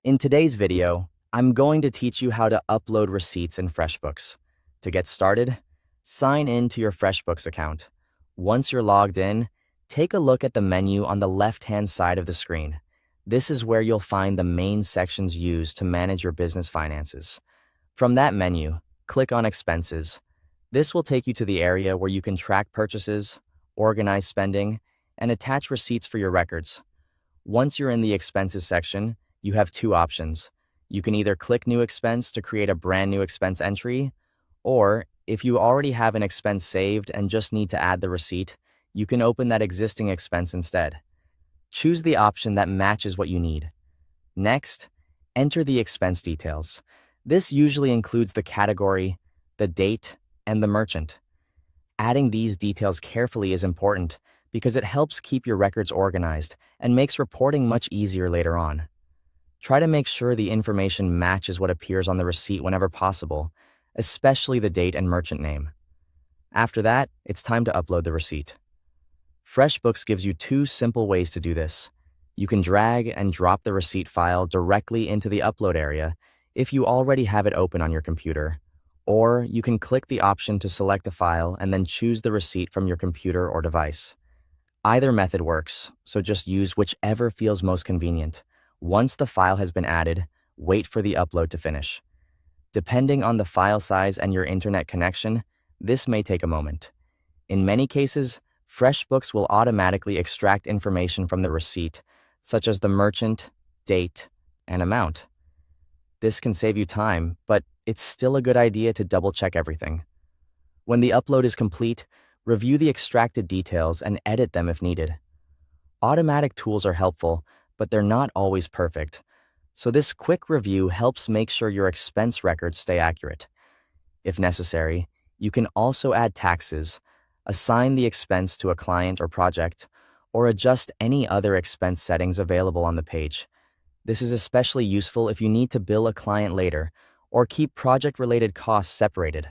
In today's video, I'm going to teach you how to upload receipts in FreshBooks. To get started, sign in to your FreshBooks account. Once you're logged in, take a look at the menu on the left-hand side of the screen. This is where you'll find the main sections used to manage your business finances. From that menu, click on Expenses. This will take you to the area where you can track purchases, organize spending, and attach receipts for your records. Once you're in the Expenses section, you have two options. You can either click New Expense to create a brand new expense entry, or if you already have an expense saved and just need to add the receipt, you can open that existing expense instead. Choose the option that matches what you need. Next, enter the expense details. This usually includes the category, the date, and the merchant. Adding these details carefully is important because it helps keep your records organized and makes reporting much easier later on. Try to make sure the information matches what appears on the receipt whenever possible, especially the date and merchant name. After that, it's time to upload the receipt. FreshBooks gives you two simple ways to do this. You can drag and drop the receipt file directly into the upload area if you already have it open on your computer, or you can click the option to select a file and then choose the receipt from your computer or device. Either method works, so just use whichever feels most convenient. Once the file has been added, wait for the upload to finish. Depending on the file size and your internet connection, this may take a moment. In many cases, FreshBooks will automatically extract information from the receipt, such as the merchant, date, and amount. This can save you time, but it's still a good idea to double-check everything. When the upload is complete, review the extracted details and edit them if needed. Automatic tools are helpful, but they're not always perfect, so this quick review helps make sure your expense records stay accurate. If necessary, you can also add taxes, assign the expense to a client or project, or adjust any other expense settings available on the page. This is especially useful if you need to bill a client later or keep project-related costs separated.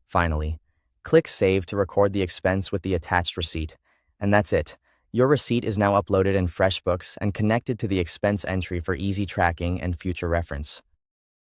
Finally, click Save to record the expense with the attached receipt, and that's it. Your receipt is now uploaded in FreshBooks and connected to the expense entry for easy tracking and future reference.